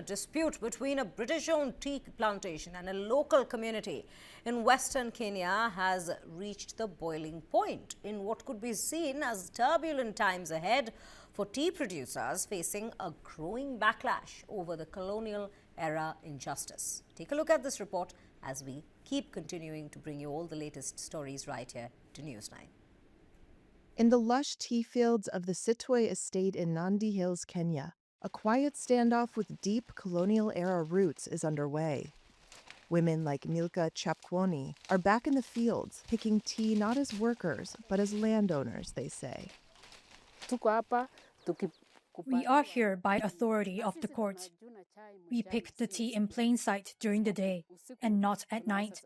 dispute between a British-owned tea plantation and a local community in western Kenya has reached the boiling point in what could be seen as turbulent times ahead for tea producers facing a growing backlash over the colonial-era injustice. Take a look at this report as we keep continuing to bring you all the latest stories right here to News9. In the lush tea fields of the Sitwe estate in Nandi Hills, Kenya, a quiet standoff with deep colonial-era roots is underway. Women like Milka Chapkwoni are back in the fields, picking tea not as workers, but as landowners, they say. We are here by authority of the court. We pick the tea in plain sight during the day and not at night,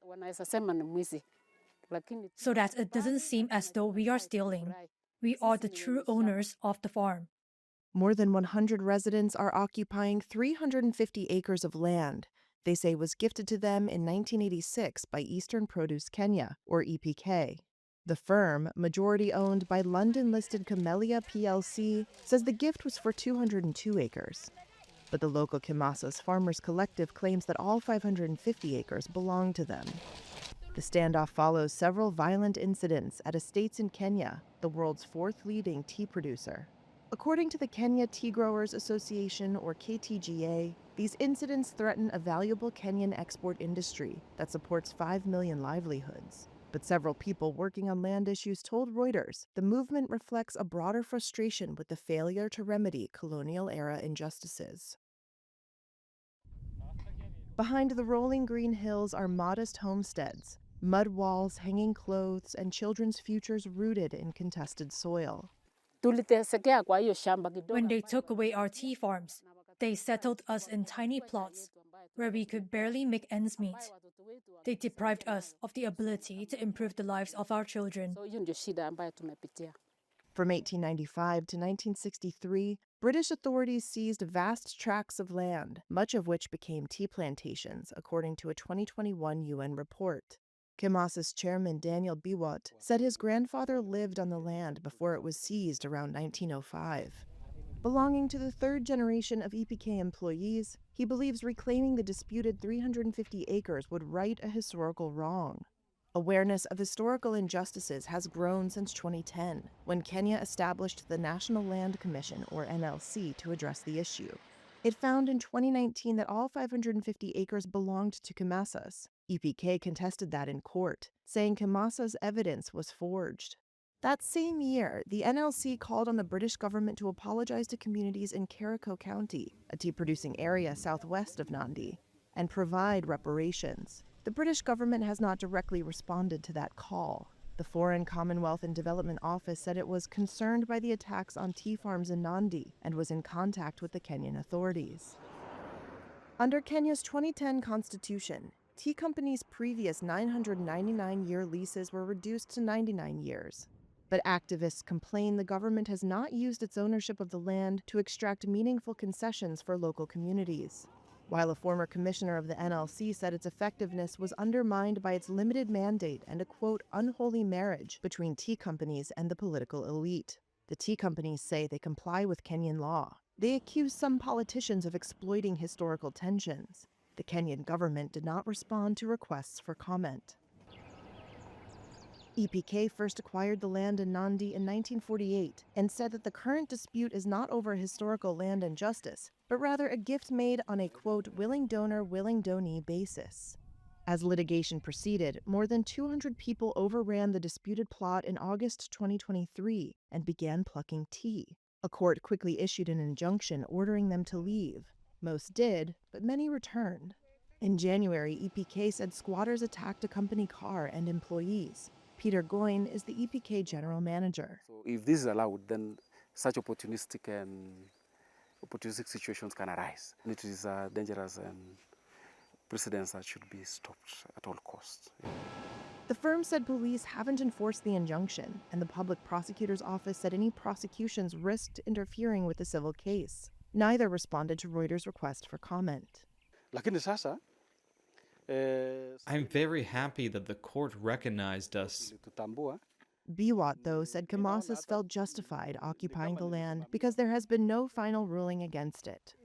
so that it doesn't seem as though we are stealing. We are the true owners of the farm. More than 100 residents are occupying 350 acres of land they say was gifted to them in 1986 by Eastern Produce Kenya, or EPK. The firm, majority owned by London-listed Camellia plc, says the gift was for 202 acres. But the local Kimasas Farmers Collective claims that all 550 acres belong to them. The standoff follows several violent incidents at estates in Kenya, the world's fourth leading tea producer. According to the Kenya Tea Growers Association, or KTGA, these incidents threaten a valuable Kenyan export industry that supports 5 million livelihoods. But several people working on land issues told Reuters the movement reflects a broader frustration with the failure to remedy colonial-era injustices. Behind the rolling green hills are modest homesteads, mud walls, hanging clothes, and children's futures rooted in contested soil. When they took away our tea farms, they settled us in tiny plots where we could barely make ends meet. They deprived us of the ability to improve the lives of our children. From 1895 to 1963, British authorities seized vast tracts of land, much of which became tea plantations, according to a 2021 UN report. Kimasas chairman Daniel Biwott said his grandfather lived on the land before it was seized around 1905. Belonging to the third generation of EPK employees, he believes reclaiming the disputed 350 acres would right a historical wrong. Awareness of historical injustices has grown since 2010, when Kenya established the National Land Commission, or NLC, to address the issue. It found in 2019 that all 550 acres belonged to Kimasas. EPK contested that in court, saying Kimasas' evidence was forged. That same year, the NLC called on the British government to apologize to communities in Kericho County, a tea-producing area southwest of Nandi, and provide reparations. The British government has not directly responded to that call. The Foreign, Commonwealth and Development Office said it was concerned by the attacks on tea farms in Nandi and was in contact with the Kenyan authorities. Under Kenya's 2010 constitution, tea companies' previous 999-year leases were reduced to 99 years. But activists complain the government has not used its ownership of the land to extract meaningful concessions for local communities. While a former commissioner of the NLC said its effectiveness was undermined by its limited mandate and a, quote, unholy marriage between tea companies and the political elite. The tea companies say they comply with Kenyan law. They accuse some politicians of exploiting historical tensions. The Kenyan government did not respond to requests for comment. EPK first acquired the land in Nandi in 1948 and said that the current dispute is not over historical land injustice, but rather a gift made on a, quote, willing donor, willing donee basis. As litigation proceeded, more than 200 people overran the disputed plot in August 2023 and began plucking tea. A court quickly issued an injunction ordering them to leave. Most did, but many returned. In January, EPK said squatters attacked a company car and employees. Peter Goyne is the EPK general manager. So if this is allowed, then such opportunistic situations can arise. It is dangerous and precedents that should be stopped at all costs. The firm said police haven't enforced the injunction, and the public prosecutor's office said any prosecutions risked interfering with the civil case. Neither responded to Reuters' request for comment. I'm very happy that the court recognized us. Biwott, though, said Kimasas felt justified occupying the land because there has been no final ruling against it.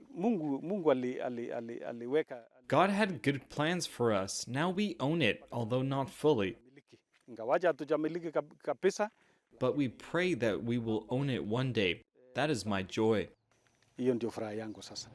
aliweka God had good plans for us. Now we own it, although not fully. ingawaja hatujamiliki kabisa. But we pray that we will own it one day. That is my joy. Hiyo ndio furaha yangu sasa.